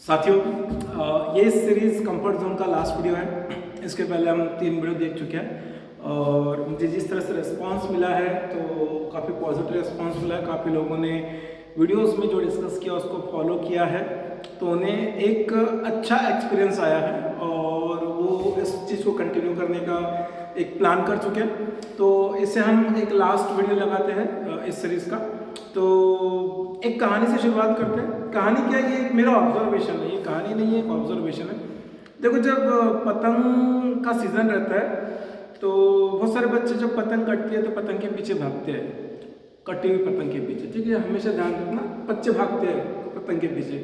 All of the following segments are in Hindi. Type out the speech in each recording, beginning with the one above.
साथियों, ये सीरीज़ कंफर्ट जोन का लास्ट वीडियो है। इसके पहले हम 3 वीडियो देख चुके हैं और मुझे जिस तरह से रिस्पांस मिला है तो काफ़ी पॉजिटिव रिस्पांस मिला है। काफ़ी लोगों ने वीडियोस में जो डिस्कस किया उसको फॉलो किया है तो उन्हें एक अच्छा एक्सपीरियंस आया है और वो इस चीज़ को कंटिन्यू करने का एक प्लान कर चुके हैं। तो इससे हम एक लास्ट वीडियो लगाते हैं इस सीरीज़ का। तो एक कहानी से शुरुआत करते हैं। कहानी क्या है, ये मेरा ऑब्जर्वेशन है, ये कहानी नहीं है, एक ऑब्जर्वेशन है। देखो, जब पतंग का सीज़न रहता है तो बहुत सारे बच्चे जब पतंग कटती है तो पतंग के पीछे भागते हैं, कटी हुई पतंग के पीछे। ठीक है, हमेशा ध्यान रखना, बच्चे भागते हैं पतंग के पीछे।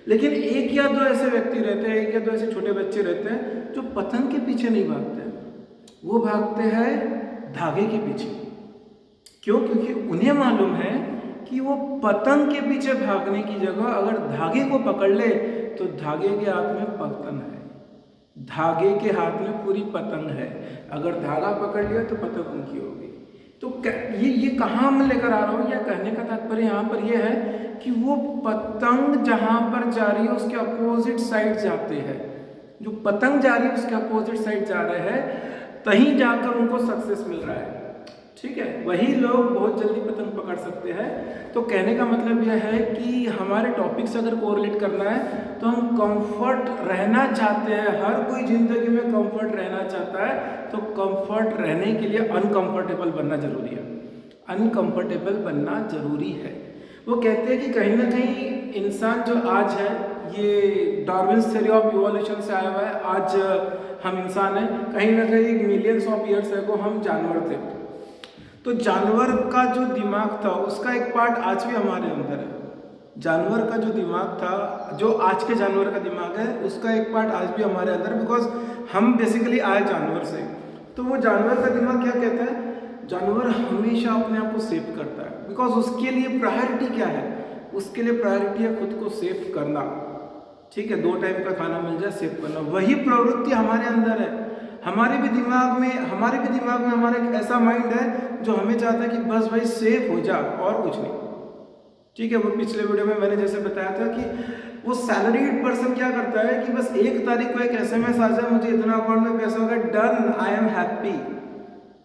लेकिन एक या दो ऐसे व्यक्ति रहते हैं, एक या दो ऐसे छोटे बच्चे रहते हैं जो पतंग के पीछे नहीं भागते हैं, वो भागते हैं धागे के पीछे। क्यों? क्योंकि उन्हें मालूम है कि वो पतंग के पीछे भागने की जगह अगर धागे को पकड़ ले तो धागे के हाथ में पतंग है, धागे के हाथ में पूरी पतंग है। अगर धागा पकड़ लिया तो पतंग उनकी होगी। तो ये कहाँ मैं लेकर आ रहा हूँ, या कहने का तात्पर्य यहाँ पर यह है कि वो पतंग जहाँ पर जा रही है उसके अपोजिट साइड जाते हैं। जो पतंग जा रही है उसके अपोजिट साइड जा रहे हैं, कहीं जाकर उनको सक्सेस मिल रहा है। ठीक है, वही लोग बहुत जल्दी पतंग पकड़ सकते हैं। तो कहने का मतलब यह है कि हमारे टॉपिक से अगर कोरिलेट करना है तो हम कंफर्ट रहना चाहते हैं। हर कोई जिंदगी में कंफर्ट रहना चाहता है, तो कंफर्ट रहने के लिए अनकंफर्टेबल बनना जरूरी है। अनकंफर्टेबल बनना जरूरी है। वो कहते हैं कि कहीं ना कहीं इंसान जो आज है, ये डार्विन्स थ्योरी ऑफ इवोल्यूशन से आया हुआ है। आज हम इंसान हैं, कहीं ना कहीं मिलियंस ऑफ ईयर्स अगो हम जानवर थे। तो जानवर का जो दिमाग था उसका एक पार्ट आज भी हमारे अंदर है। जानवर का जो दिमाग था, जो आज के जानवर का दिमाग है, उसका एक पार्ट आज भी हमारे अंदर है, बिकॉज हम बेसिकली आए जानवर से। तो वो जानवर का दिमाग क्या कहता है? जानवर हमेशा अपने आप को सेव करता है, बिकॉज उसके लिए प्रायोरिटी क्या है? उसके लिए प्रायोरिटी है खुद को सेव करना। ठीक है, 2 टाइम का खाना मिल जाए, सेव करना, वही प्रवृत्ति हमारे अंदर है। हमारे भी दिमाग में हमारा एक ऐसा माइंड है जो हमें चाहता है कि बस भाई सेफ हो जा और कुछ नहीं। ठीक है, वो पिछले वीडियो में मैंने जैसे बताया था कि वो सैलरीड पर्सन क्या करता है कि बस 1 तारीख को एक SMS आ जाए, मुझे इतना अकाउंट में पैसा होगा, डन, आई एम हैप्पी।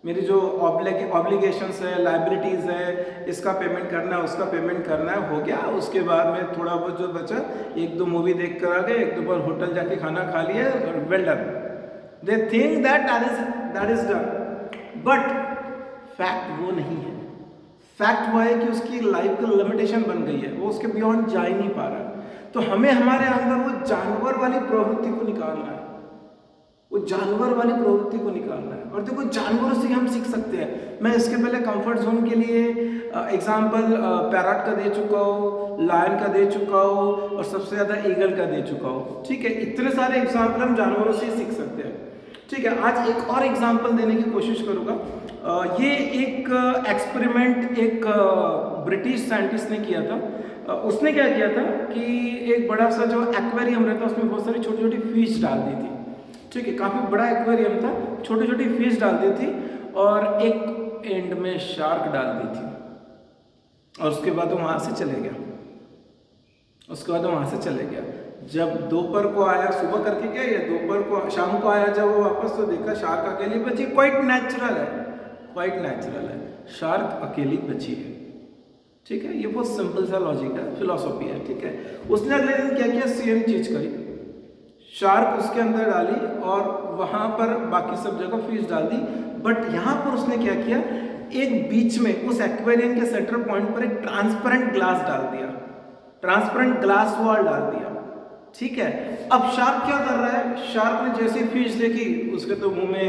मेरी जो ऑब्लिगेशंस है, लाइबिलिटीज़ है, इसका पेमेंट करना है, उसका पेमेंट करना है, हो गया। उसके बाद में थोड़ा बहुत जो बचा, 1-2 मूवी देख कर आ गए, 1-2 बार होटल जाके खाना खा लिया और well done. They think that is done, but fact वो नहीं है। फैक्ट वो है कि उसकी लाइफ का लिमिटेशन बन गई है, वो उसके बियॉन्ड जा ही नहीं पा रहा है। तो हमें हमारे अंदर वो जानवर वाली प्रवृत्ति को निकालना है, वो जानवर वाली प्रवृत्ति को निकालना है। और देखो, जानवरों से हम सीख सकते हैं। मैं इसके पहले कंफर्ट जोन के लिए एग्जाम्पल पैरट का दे चुका हूँ, लायन का दे चुका हूँ और सबसे ज़्यादा ईगल का दे चुका हूँ। ठीक है, इतने सारे एग्जाम्पल हम जानवरों से सीख सकते हैं। ठीक है, आज एक और एग्जाम्पल देने की कोशिश करूँगा। ये एक एक्सपेरिमेंट एक ब्रिटिश साइंटिस्ट ने किया था। उसने क्या किया था कि एक बड़ा सा जो एक्वेरियम रहता है उसमें बहुत सारी छोटी छोटी फिश डाल दी थी। ठीक है, काफ़ी बड़ा एक्वेरियम था, छोटी छोटी फिश डाल दी थी और एक एंड में शार्क डाल दी थी। और उसके बाद वो वहाँ से चले गया। जब दोपहर को आया, सुबह करके गया, या दोपहर को शाम को आया जब वो वापस, तो देखा शार्क अकेली बची। क्वाइट नेचुरल है, शार्क अकेली बची है। ठीक है, ये बहुत सिंपल सा लॉजिक है, फिलॉसफी है। ठीक है, उसने अगले दिन क्या किया, सेम चीज करी, शार्क उसके अंदर डाली और वहां पर बाकी सब जगह फिश डाल दी। बट यहाँ पर उसने क्या किया, एक बीच में उस एक्वेरियम के सेंटर पॉइंट पर एक ट्रांसपेरेंट ग्लास डाल दिया, ट्रांसपेरेंट ग्लास वॉल डाल दिया। ठीक है, अब शार्क क्या कर रहा है? शार्क ने जैसे फिश देखी, उसके तो मुंह में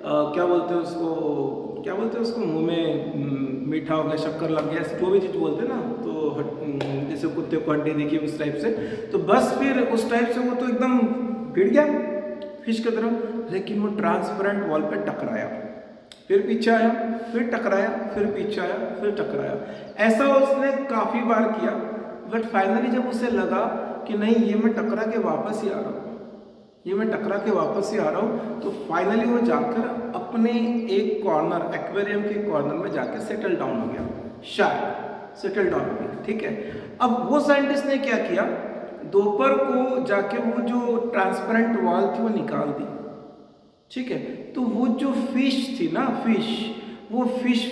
क्या बोलते हैं उसको, मुंह में मीठा हो गया, शक्कर लग गया, जो भी चीज़ बोलते हैं ना, तो जैसे कुत्ते को हड्डी देखी उस टाइप से। तो बस फिर उस टाइप से वो तो एकदम भिड़ गया फिश की तरफ। लेकिन वो ट्रांसपेरेंट वॉल पे टकराया, फिर पीछे आया, फिर टकराया, फिर पीछे आया, फिर टकराया। ऐसा उसने काफ़ी बार किया। बट फाइनली जब उसे लगा कि नहीं, ये मैं टकरा के वापस ही आ रहा हूँ, तो फाइनली वो जाकर अपने एक कॉर्नर, एक्वेरियम के कॉर्नर में जाकर सेटल डाउन हो गया, शार्क सेटल डाउन हो गया। ठीक है, अब वो साइंटिस्ट ने क्या किया, दोपहर को जाके वो जो ट्रांसपेरेंट वॉल थी वो निकाल दी, ठीक है। तो वो जो फिश थी ना, वो फिश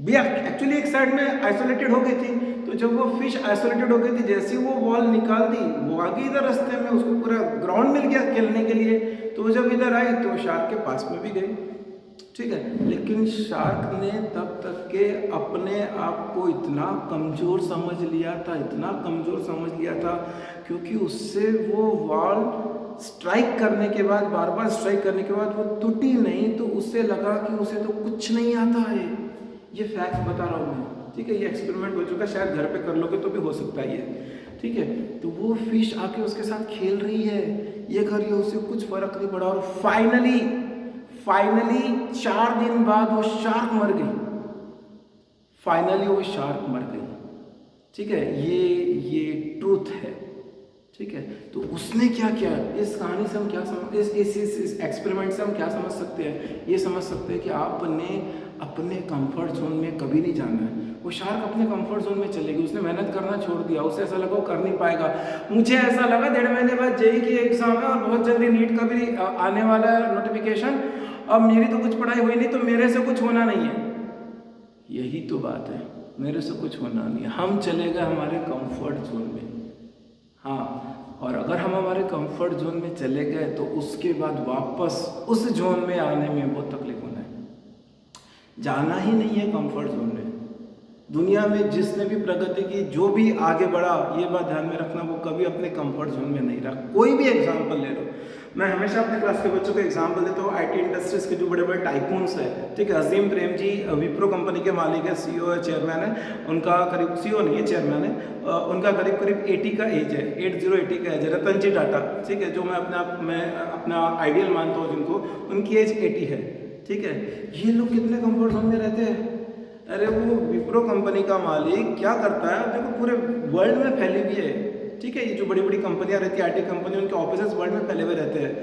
भी एक्चुअली एक साइड में आइसोलेटेड हो गई थी। तो जब वो फिश आइसोलेटेड हो गई थी, जैसे वो वॉल निकाल दी, वो आ गई इधर रास्ते में, उसको पूरा ग्राउंड मिल गया खेलने के लिए। तो वो जब इधर आई तो शार्क के पास में भी गई, ठीक है। लेकिन शार्क ने तब तक के अपने आप को इतना कमज़ोर समझ लिया था, इतना कमज़ोर समझ लिया था, क्योंकि उससे वो वॉल स्ट्राइक करने के बाद, बार बार स्ट्राइक करने के बाद वो टूटी नहीं। तो उससे लगा कि उसे तो कुछ नहीं आता है। ये फैक्ट बता रहा हूँ मैं, ठीक है। ये एक्सपेरिमेंट हो चुका है, शायद घर पे कर लोगे तो भी हो सकता है ये, ठीक है। तो वो फिश आके उसके साथ खेल रही है, ये कर रही है, उसे कुछ फर्क नहीं पड़ा। और फाइनली 4 दिन बाद वो शार्क मर गई। फाइनली वो शार्क मर गई, ठीक है। ये ट्रूथ है, ठीक है। तो उसने क्या किया, इस कहानी से हम क्या समझ, इस एक्सपेरिमेंट से हम क्या समझ सकते हैं? ये समझ सकते हैं कि आपने अपने कंफर्ट जोन में कभी नहीं जाना है। वो शार्क अपने कंफर्ट जोन में चलेगी, उसने मेहनत करना छोड़ दिया, उसे ऐसा लगा वो कर नहीं पाएगा। मुझे ऐसा लगा 1.5 महीने बाद जेईई की एग्जाम है और बहुत जल्दी नीट का भी आने वाला है नोटिफिकेशन। अब मेरी तो कुछ पढ़ाई हुई नहीं, तो मेरे से कुछ होना नहीं है। यही तो बात है, मेरे से कुछ होना नहीं है। हम चले गए हमारे कंफर्ट जोन में, हाँ। और अगर हम हमारे कंफर्ट जोन में चले गए तो उसके बाद वापस उस जोन में आने में बहुत तकलीफ होना है। जाना ही नहीं है कंफर्ट जोन में। दुनिया में जिसने भी प्रगति की, जो भी आगे बढ़ा, ये बात ध्यान में रखना, वो कभी अपने कंफर्ट जोन में नहीं रहा। कोई भी एग्जाम्पल ले लो, मैं हमेशा अपने क्लास के बच्चों को एग्जाम्पल देता हूँ। आईटी इंडस्ट्रीज के जो बड़े बड़े टाइकून्स हैं, ठीक है। अजीम प्रेम जी विप्रो कंपनी के मालिक है, सीईओ है, चेयरमैन है। उनका करीब, सीईओ नहीं है, चेयरमैन है। उनका करीब 80 का एज है, 80 का एज है। रतन जी टाटा, ठीक है, जो मैं अपना आइडियल मानता हूँ जिनको, उनकी एज 80 है, ठीक है। ये लोग कितने कंफर्ट जोन में रहते हैं। अरे वो विप्रो कंपनी का मालिक क्या करता है, देखो पूरे वर्ल्ड में फैली हुई है, ठीक है। ये जो बड़ी बड़ी कंपनियां रहती है, आईटी कंपनी, उनके ऑफिसेस वर्ल्ड में फैले हुए रहते हैं।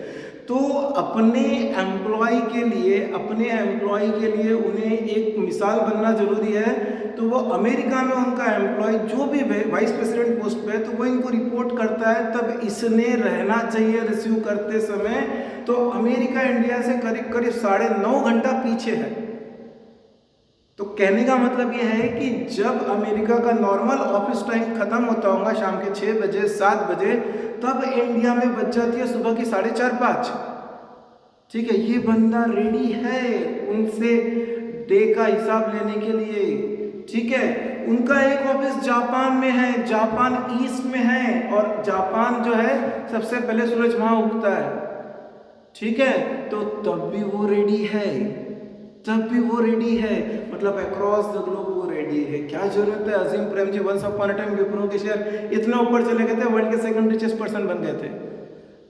तो अपने एम्प्लॉय के लिए उन्हें एक मिसाल बनना जरूरी है। तो वो अमेरिका में उनका एम्प्लॉय जो भी वाइस प्रेसिडेंट पोस्ट पे है, तो वो इनको रिपोर्ट करता है, तब इसने रहना चाहिए रिसीव करते समय। तो अमेरिका इंडिया से करीब 9.5 घंटा पीछे है। तो कहने का मतलब ये है कि जब अमेरिका का नॉर्मल ऑफिस टाइम खत्म होता होगा शाम के 6 बजे 7 बजे, तब इंडिया में बच जाती है सुबह की 4:30-5, ठीक है। ये बंदा रेडी है उनसे डे का हिसाब लेने के लिए, ठीक है। उनका एक ऑफिस जापान में है, जापान ईस्ट में है, और जापान जो है सबसे पहले सूरज वहां उगता है, ठीक है। तो तब भी वो रेडी है, मतलब अक्रॉस द ग्लोब वो रेडी है। क्या जरूरत है, Azim Premji once upon a time Wipro के शेयर इतने ऊपर चले गए थे, वर्ल्ड के सेकंड रिचेस्ट पर्सन बन गए थे,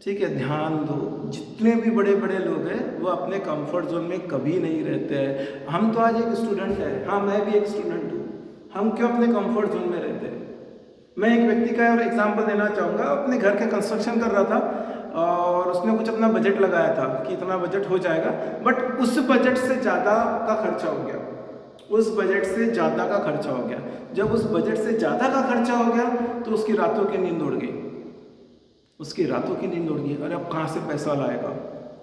ठीक है। ध्यान दो, जितने भी बड़े बड़े लोग हैं वो अपने कंफर्ट जोन में कभी नहीं रहते हैं। हम तो आज एक स्टूडेंट है, हाँ मैं भी एक स्टूडेंट हूँ, हम क्यों अपने कंफर्ट जोन में रहते हैं। मैं एक व्यक्ति का और एग्जाम्पल देना चाहूँगा। अपने घर का कंस्ट्रक्शन कर रहा था और उसने कुछ अपना बजट लगाया था कि इतना बजट हो जाएगा, बट उस बजट से ज़्यादा का खर्चा हो गया। जब उस बजट से ज़्यादा का खर्चा हो गया तो उसकी रातों की नींद उड़ गई। अरे अब कहाँ से पैसा लाएगा।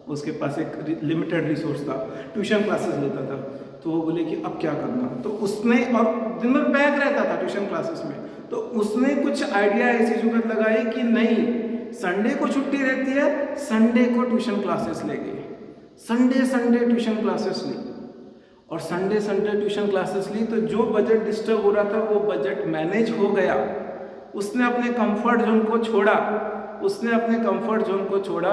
उसके पास एक लिमिटेड रिसोर्स था, ट्यूशन क्लासेस लेता था। तो वो बोले कि अब क्या करना। तो उसने, और दिन भर बैग रहता था ट्यूशन क्लासेस में, तो उसने कुछ आइडिया ऐसी जुगत लगाई कि नहीं, संडे को छुट्टी रहती है, संडे को ट्यूशन क्लासेस लेंगे। संडे ट्यूशन क्लासेस ली, और संडे ट्यूशन क्लासेस ली। तो जो बजट डिस्टर्ब हो रहा था वो बजट मैनेज हो गया। उसने अपने कंफर्ट जोन को छोड़ा,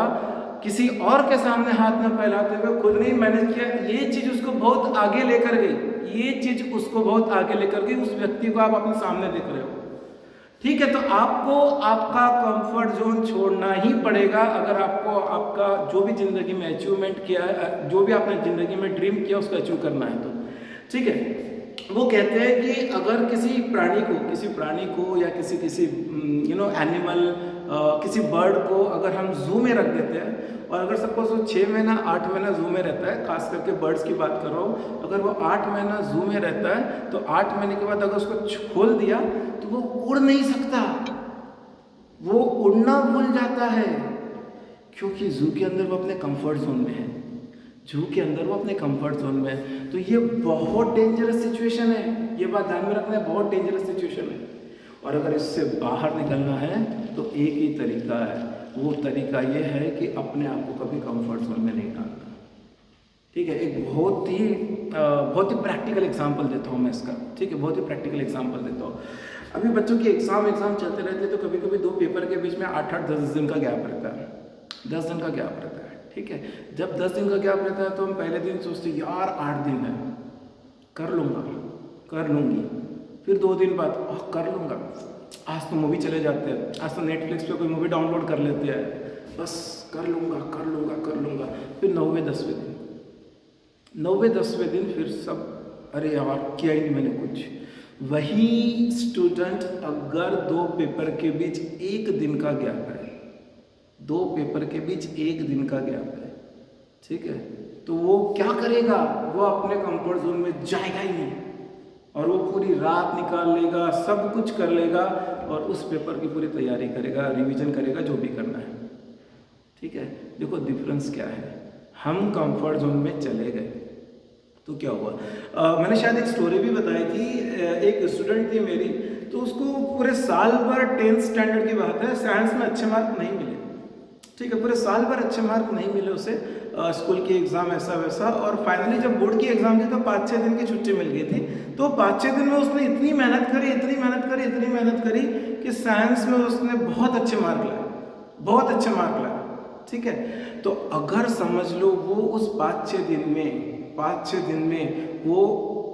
किसी और के सामने हाथ न फैलाते हुए खुद ने ही मैनेज किया। ये चीज उसको बहुत आगे लेकर गई। उस व्यक्ति को आप अपने सामने देख रहे हो, ठीक है। तो आपको आपका कंफर्ट जोन छोड़ना ही पड़ेगा अगर आपको आपका जो भी जिंदगी में अचीवमेंट किया है, जो भी आपने जिंदगी में ड्रीम किया उसको अचीव करना है तो, ठीक है। वो कहते हैं कि अगर किसी प्राणी को या किसी एनिमल, किसी बर्ड को अगर हम जू में रख देते हैं, और अगर सपोज वो 6 महीना 8 महीना जू में रहता है, खास करके बर्ड्स की बात कर रहा हूँ, अगर वो 8 महीना जू में रहता है तो 8 महीने के बाद अगर उसको खोल दिया तो वो उड़ नहीं सकता। वो उड़ना भूल जाता है, क्योंकि जू के अंदर वो अपने कंफर्ट जोन में है। जू के अंदर वो अपने कंफर्ट जोन में है। तो ये बहुत डेंजरस सिचुएशन है, ये बात ध्यान में रखना है, बहुत डेंजरस सिचुएशन है। और अगर इससे बाहर निकलना है तो एक ही तरीका है, वो तरीका ये है कि अपने आप को कभी कंफर्ट जोन में नहीं डालना। ठीक है, एक बहुत ही प्रैक्टिकल एग्जांपल देता हूँ मैं इसका। ठीक है, बहुत ही प्रैक्टिकल एग्जांपल देता हूँ। अभी बच्चों के एग्जाम चलते रहते हैं, तो कभी कभी 2 पेपर के बीच में 8-8, 10 दिन का गैप रहता है, 10 दिन का गैप रहता है। ठीक है, जब 10 दिन का गैप रहता है तो हम पहले दिन सोचते यार 8 दिन है, कर लूँगा, कर लूँगी। फिर 2 दिन बाद कर लूँगा, आज तो मूवी चले जाते हैं, आज तो नेटफ्लिक्स पे कोई मूवी डाउनलोड कर लेते हैं, बस कर लूँगा कर लूँगा कर लूँगा। फिर 9वें-10वें दिन, 9वें-10वें दिन फिर सब, अरे यार किया ही नहीं मैंने कुछ। वही स्टूडेंट अगर 2 पेपर के बीच 1 दिन का गैप है, 2 पेपर के बीच 1 दिन का गैप है, ठीक है, तो वो क्या करेगा? वो अपने कंफर्ट जोन में जाएगा ही नहीं, और वो पूरी रात निकाल लेगा, सब कुछ कर लेगा, और उस पेपर की पूरी तैयारी करेगा, रिवीजन करेगा, जो भी करना है। ठीक है, देखो डिफरेंस क्या है। हम कंफर्ट जोन में चले गए तो क्या हुआ? मैंने शायद एक स्टोरी भी बताई थी। एक स्टूडेंट थी मेरी, तो उसको पूरे साल भर 10th स्टैंडर्ड की बात है, साइंस में अच्छे मार्क नहीं मिले। ठीक है, पूरे साल भर अच्छे मार्क नहीं मिले उसे, स्कूल की एग्ज़ाम ऐसा वैसा, और फाइनली जब बोर्ड की एग्ज़ाम थी तो 5-6 दिन की छुट्टी मिल गई थी। तो 5-6 दिन में उसने इतनी मेहनत करी, इतनी मेहनत करी, इतनी मेहनत करी कि साइंस में उसने बहुत अच्छे मार्क लाए, बहुत अच्छे मार्क लाए। ठीक है, तो अगर समझ लो वो उस 5-6 दिन में वो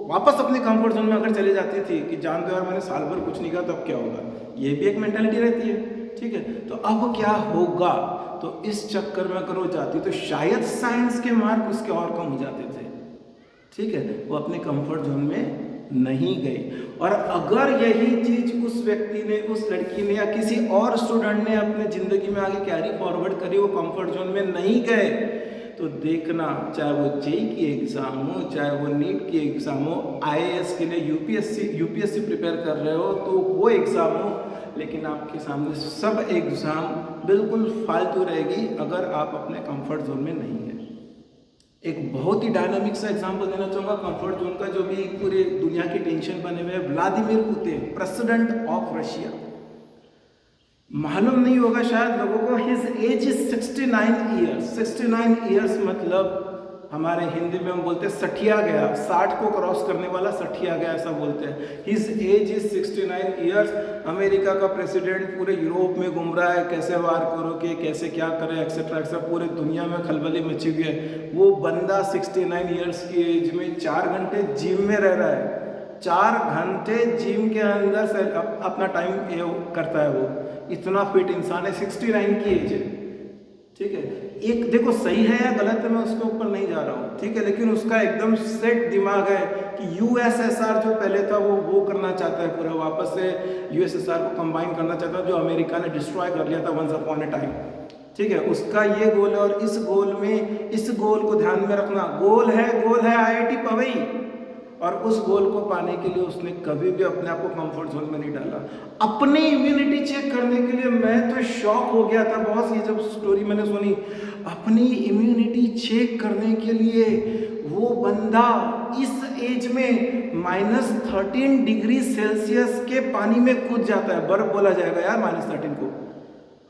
वापस अपने कंफर्ट जोन में अगर चली जाती थी कि जान दो यार मैंने साल भर कुछ नहीं किया, तब क्या होगा? ये भी एक मेंटालिटी रहती है। ठीक है, तो अब क्या होगा? तो इस चक्कर में अगर वो जाती तो शायद साइंस के मार्क उसके और कम हो जाते थे। ठीक है, वो अपने कंफर्ट जोन में नहीं गई। और अगर यही चीज उस व्यक्ति ने, उस लड़की ने, या किसी और स्टूडेंट ने अपने जिंदगी में आगे कैरी फॉरवर्ड करी, वो कंफर्ट जोन में नहीं गए, तो देखना, चाहे वो जेई की एग्जाम हो, चाहे वो नीट की एग्जाम हो, आईएएस के लिए यूपीएससी प्रिपेयर कर रहे हो तो वो एग्जाम हो, लेकिन आपके सामने सब एग्जाम बिल्कुल फालतू रहेगी अगर आप अपने कंफर्ट जोन में नहीं है। एक बहुत ही डायनामिक सा एग्जांपल देना चाहूँगा कंफर्ट जोन का, जो भी पूरी दुनिया की टेंशन बने हुए हैं। Vladimir Putin, president of Russia, मालूम नहीं होगा शायद लोगों को, his age is 69 years. 69 years मतलब हमारे हिंदी में हम बोलते हैं सठिया गया, 60 को क्रॉस करने वाला सठिया गया, ऐसा बोलते हैं। His age is 69 years. America का प्रेसिडेंट पूरे यूरोप में घूम रहा है, कैसे वार करोगे, कैसे क्या करें, एक्सेट्रा एक्सेट्रा, पूरे दुनिया में खलबली मची हुई है। वो बंदा 69 ईयर्स की एज में 4 घंटे जिम में रह रहा है, 4 घंटे जिम के अंदर से अपना टाइम करता है। वो इतना फिट इंसान है, 69 की एज है। ठीक है, एक देखो सही है या गलत है मैं उसके ऊपर नहीं जा रहा हूँ, ठीक है, लेकिन उसका एकदम सेट दिमाग है कि यूएसएसआर जो पहले था वो करना चाहता है, पूरा वापस से यूएसएसआर को कंबाइन करना चाहता है, जो अमेरिका ने डिस्ट्रॉय कर लिया था वंस अपॉन ए टाइम। ठीक है, उसका ये गोल है, और इस गोल को ध्यान में रखना। गोल है आईआईटी पवई, और उस गोल को पाने के लिए उसने कभी भी अपने आप को कंफर्ट जोन में नहीं डाला। अपनी इम्यूनिटी चेक करने के लिए मैं तो शॉक हो गया था बॉस, ये जब स्टोरी मैंने सुनी। अपनी इम्यूनिटी चेक करने के लिए वो बंदा इस एज में -13 डिग्री सेल्सियस के पानी में कूद जाता है। बर्फ बोला जाएगा यार -13 को।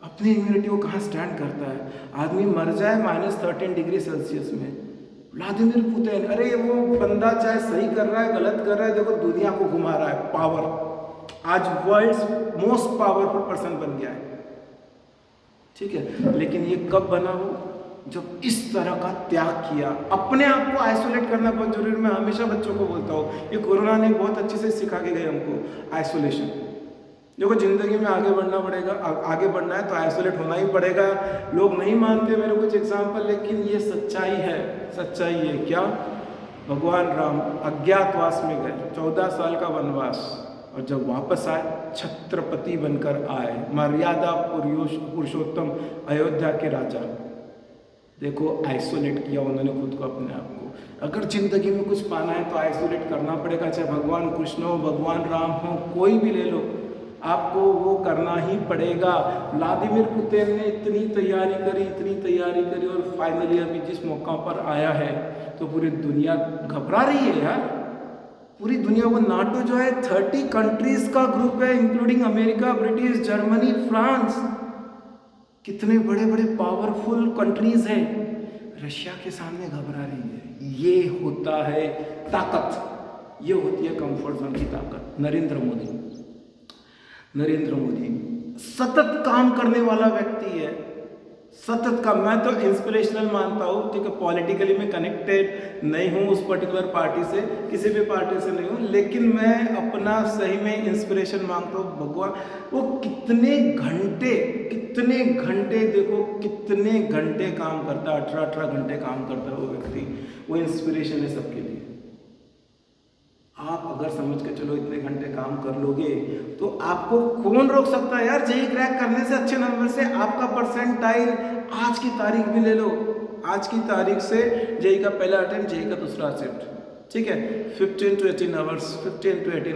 अपनी इम्यूनिटी वो कहाँ स्टैंड करता है? आदमी मर जाए -13 डिग्री सेल्सियस में। व्लादिमीर पुतिन, अरे वो बंदा चाहे सही कर रहा है गलत कर रहा है, देखो दुनिया को घुमा रहा है, पावर, आज वर्ल्ड्स मोस्ट पावरफुल पर्सन बन गया है। ठीक है, लेकिन ये कब बना? वो जब इस तरह का त्याग किया। अपने आप को आइसोलेट करना बहुत जरूरी है। मैं हमेशा बच्चों को बोलता हूँ, ये कोरोना ने बहुत अच्छे से सिखा के गए हमको आइसोलेशन। देखो जिंदगी में आगे बढ़ना पड़ेगा, आगे बढ़ना है तो आइसोलेट होना ही पड़ेगा। लोग नहीं मानते मेरे कुछ एग्जाम्पल, लेकिन ये सच्चाई है। सच्चाई है क्या? भगवान राम अज्ञातवास में गए, 14 साल का वनवास, और जब वापस आए छत्रपति बनकर आए, मर्यादा पुरुषोत्तम, अयोध्या के राजा। देखो आइसोलेट किया उन्होंने खुद को, अपने आप को। अगर जिंदगी में कुछ पाना है तो आइसोलेट करना पड़ेगा, चाहे भगवान कृष्ण हो, भगवान राम हो, कोई भी ले लो। आपको वो करना ही पड़ेगा। व्लादिमीर पुतिन ने इतनी तैयारी करी और फाइनली अभी जिस मौका पर आया है तो पूरी दुनिया घबरा रही है यार। पूरी दुनिया को नाटो जो है 30 कंट्रीज का ग्रुप है, including America, British, Germany, France, कितने बड़े बड़े पावरफुल कंट्रीज हैं, रशिया के सामने घबरा रही है। ये होता है ताकत, ये होती है कंफर्ट जोन की ताकत। नरेंद्र मोदी सतत काम करने वाला व्यक्ति है, सतत काम। मैं तो इंस्पिरेशनल मानता हूँ, ठीक है। पॉलिटिकली मैं कनेक्टेड नहीं हूँ उस पर्टिकुलर पार्टी से, किसी भी पार्टी से नहीं हूँ, लेकिन मैं अपना सही में इंस्पिरेशन मांगता हूँ। भगवान वो कितने घंटे देखो, कितने घंटे काम करता है, 18 घंटे काम करता है वो व्यक्ति। वो इंस्पिरेशन है सबके लिए। आप अगर समझ के चलो इतने घंटे काम कर लोगे तो आपको कौन रोक सकता है यार। जेई क्रैक करने से, अच्छे नंबर से, आपका परसेंटाइल आज की तारीख भी ले लो, आज की तारीख से जेई का पहला अटेम्प्ट, जेई का दूसरा अटेम्प्ट, ठीक है, 15 to 18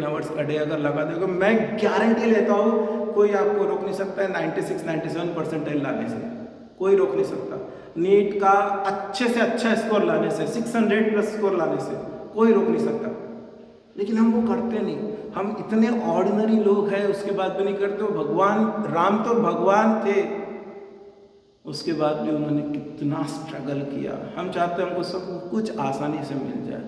आवर्स अ डे अगर लगा दोगे, मैं गारंटी लेता हूँ कोई आपको रोक नहीं सकता है 96-97 परसेंटाइल लाने से। कोई रोक नहीं सकता। नीट का अच्छे से अच्छा स्कोर लाने से, 600 प्लस स्कोर लाने से कोई रोक नहीं सकता। लेकिन हम वो करते नहीं। हम इतने ऑर्डिनरी लोग हैं, उसके बाद भी नहीं करते। भगवान राम तो भगवान थे, उसके बाद भी उन्होंने कितना स्ट्रगल किया। हम चाहते हैं हमको सब कुछ आसानी से मिल जाए,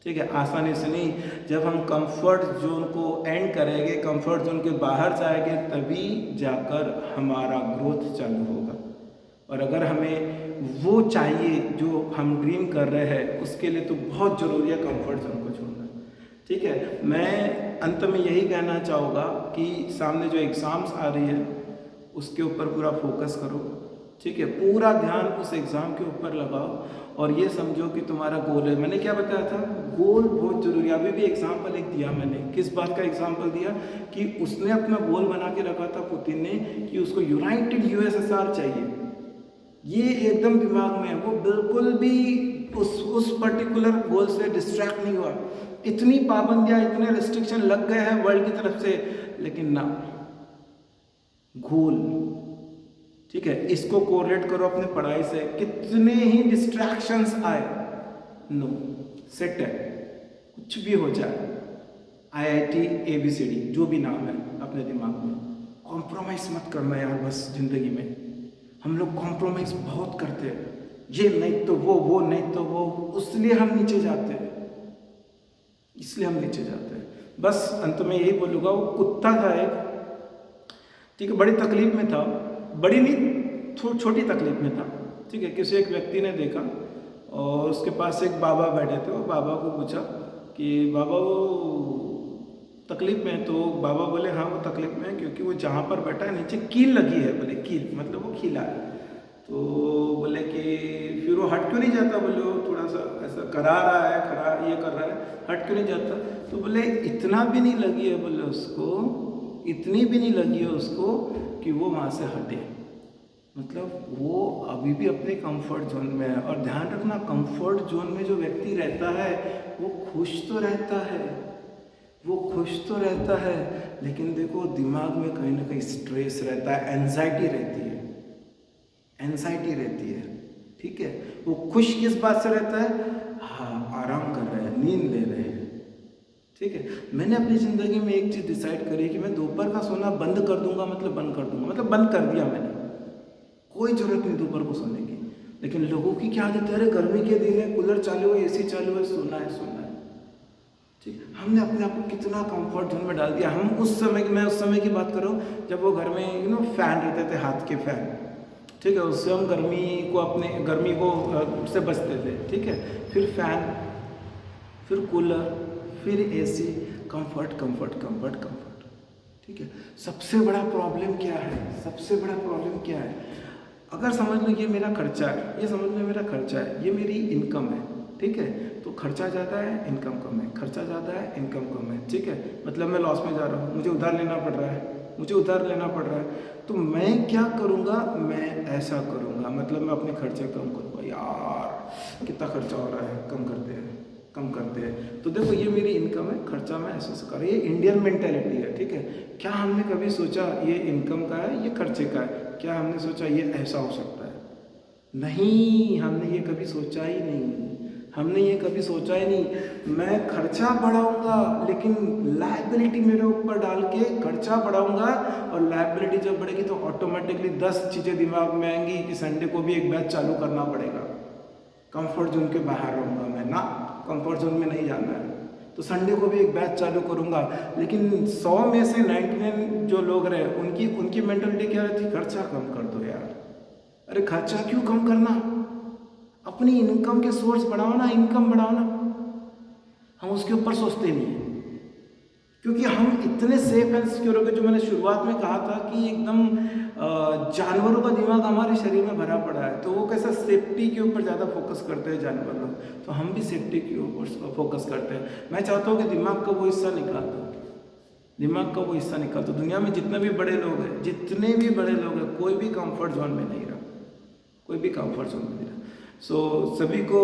ठीक है। आसानी से नहीं, जब हम कंफर्ट जोन को एंड करेंगे, कंफर्ट जोन के बाहर जाएंगे, तभी जाकर हमारा ग्रोथ चालू होगा। और अगर हमें वो चाहिए जो हम ड्रीम कर रहे हैं, उसके लिए तो बहुत ज़रूरी है कंफर्ट जोन को छोड़ना, ठीक है। मैं अंत में यही कहना चाहूँगा कि सामने जो एग्ज़ाम्स आ रही है उसके ऊपर पूरा फोकस करो, ठीक है। पूरा ध्यान उस एग्ज़ाम के ऊपर लगाओ और ये समझो कि तुम्हारा गोल है। मैंने क्या बताया था, गोल बहुत ज़रूरी है। अभी भी एग्जाम्पल एक दिया मैंने, किस बात का एग्जाम्पल दिया कि उसने अपना गोल बना के रखा था पुतिन ने कि उसको यूनाइटेड यूएसएसआर चाहिए। ये एकदम दिमाग में है, वो बिल्कुल भी उस पर्टिकुलर गोल से डिस्ट्रैक्ट नहीं हुआ। इतनी पाबंदियां, इतने रिस्ट्रिक्शन लग गए हैं वर्ल्ड की तरफ से, लेकिन ना, गोल, ठीक है। इसको कोरिलेट करो अपने पढ़ाई से, कितने ही डिस्ट्रैक्शंस आए, नो, सेट है, कुछ भी हो जाए, IIT ABCD जो भी नाम है अपने दिमाग में, कॉम्प्रोमाइज़ मत करना यार। बस जिंदगी में हम लोग कॉम्प्रोमाइज़ बहुत करते हैं, ये नहीं तो वो नहीं तो वो, इसलिए हम नीचे जाते हैं, इसलिए हम नीचे जाते हैं। बस अंत में यही बोलूँगा, वो कुत्ता था एक, ठीक है, बड़ी तकलीफ में था, बड़ी नहीं छोटी तकलीफ में था, ठीक है। किसी एक व्यक्ति ने देखा और उसके पास एक बाबा बैठे थे। वो बाबा को पूछा कि बाबा वो तकलीफ में है? तो बाबा बोले हाँ वो तकलीफ में है क्योंकि वो जहाँ पर बैठा है नीचे कील लगी है। बोले कील मतलब वो खीला है। तो बोले कि फिर वो हट क्यों नहीं जाता? बोले वो थोड़ा सा ऐसा करा रहा है, खरा ये कर रहा है, हट क्यों नहीं जाता? तो बोले इतना भी नहीं लगी है, बोले उसको इतनी भी नहीं लगी है उसको कि वो वहाँ से हटे। मतलब वो अभी भी अपने कंफर्ट जोन में है। और ध्यान रखना, कंफर्ट जोन में जो व्यक्ति रहता है वो खुश तो रहता है, वो खुश तो रहता है, लेकिन देखो दिमाग में कहीं ना कहीं स्ट्रेस रहता है, एंजाइटी रहती है, एंजाइटी रहती है, ठीक है। वो खुश किस बात से रहता है? हाँ, आराम कर रहे हैं, नींद ले रहे हैं, ठीक है। मैंने अपनी ज़िंदगी में एक चीज़ डिसाइड करी कि मैं दोपहर का सोना बंद कर दूंगा, मतलब बंद कर दूंगा, मतलब बंद कर दिया मैंने। कोई ज़रूरत नहीं दोपहर को सोने की। लेकिन लोगों की क्या आदत है, अरे गर्मी के दिन है, कूलर चालू है, AC चालू है, सोना है, सोना है, ठीक। हमने अपने आप को कितना कंफर्ट जोन में डाल दिया। हम उस समय, मैं उस समय की बात कर रहा हूँ जब वो घर में फैन रहते थे, हाथ के फैन, ठीक है। उससे हम गर्मी को से बचते थे, ठीक है। फिर फैन, फिर कूलर, फिर AC, comfort comfort comfort comfort, ठीक है। सबसे बड़ा प्रॉब्लम क्या है? सबसे बड़ा प्रॉब्लम क्या है? अगर समझ लो ये मेरा खर्चा है, ये समझ लो मेरा खर्चा है, ये मेरी इनकम है, ठीक है। तो खर्चा ज़्यादा है, इनकम कम है, खर्चा ज़्यादा है, इनकम कम है, ठीक है। मतलब मैं लॉस में जा रहा हूँ, मुझे उधार लेना पड़ रहा है, मुझे उधार लेना पड़ रहा है। तो मैं क्या करूँगा? मैं ऐसा करूँगा, मतलब मैं अपने खर्चे कम करूँगा। यार कितना खर्चा हो रहा है, कम करते हैं, कम करते हैं। तो देखो ये मेरी इनकम है, खर्चा मैं ऐसे कर रहा हूँ। ये इंडियन मेंटेलिटी है, ठीक है। क्या हमने कभी सोचा ये इनकम का है, ये खर्चे का है? क्या हमने सोचा ये ऐसा हो सकता है? नहीं, हमने ये कभी सोचा ही नहीं। हमने ये कभी सोचा ही नहीं। मैं खर्चा बढ़ाऊंगा, लेकिन लायबिलिटी मेरे ऊपर डाल के खर्चा बढ़ाऊंगा, और लायबिलिटी जब बढ़ेगी तो ऑटोमेटिकली 10 चीज़ें दिमाग में आएंगी कि संडे को भी एक बैच चालू करना पड़ेगा। कंफर्ट जोन के बाहर रहूँगा मैं ना, कंफर्ट जोन में नहीं जाना है, तो संडे को भी एक बैच चालू करूँगा। लेकिन 100 में से 99 जो लोग रहे उनकी मेंटलिटी क्या रहती? खर्चा कम कर दो यार। अरे खर्चा क्यों कम करना? अपनी इनकम के सोर्स बढ़ाओ ना, इनकम बढ़ाओ ना। हम उसके ऊपर सोचते नहीं हैं, क्योंकि हम इतने सेफ एंड सिक्योर हो गए। जो मैंने शुरुआत में कहा था कि एकदम जानवरों का दिमाग हमारे शरीर में भरा पड़ा है, तो वो कैसा सेफ्टी के ऊपर ज़्यादा फोकस करते हैं जानवर लोग, तो हम भी सेफ्टी के ऊपर फोकस करते हैं। मैं चाहता हूँ कि दिमाग का वो हिस्सा निकाल दो, दिमाग का वो हिस्सा निकाल दो। दुनिया में जितने भी बड़े लोग हैं, जितने भी बड़े लोग हैं, कोई भी कंफर्ट जोन में नहीं रहा, कोई भी कंफर्ट जोन में नहीं रहा। सो सभी को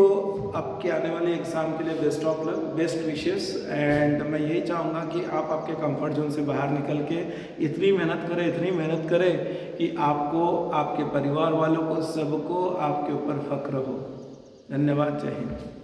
आपके आने वाले एग्ज़ाम के लिए best of luck, best wishes. And मैं यही चाहूँगा कि आप आपके कंफर्ट जोन से बाहर निकल के इतनी मेहनत करें कि आपको, आपके परिवार वालों को, सबको आपके ऊपर फ़ख्र हो। धन्यवाद। जय हिंद।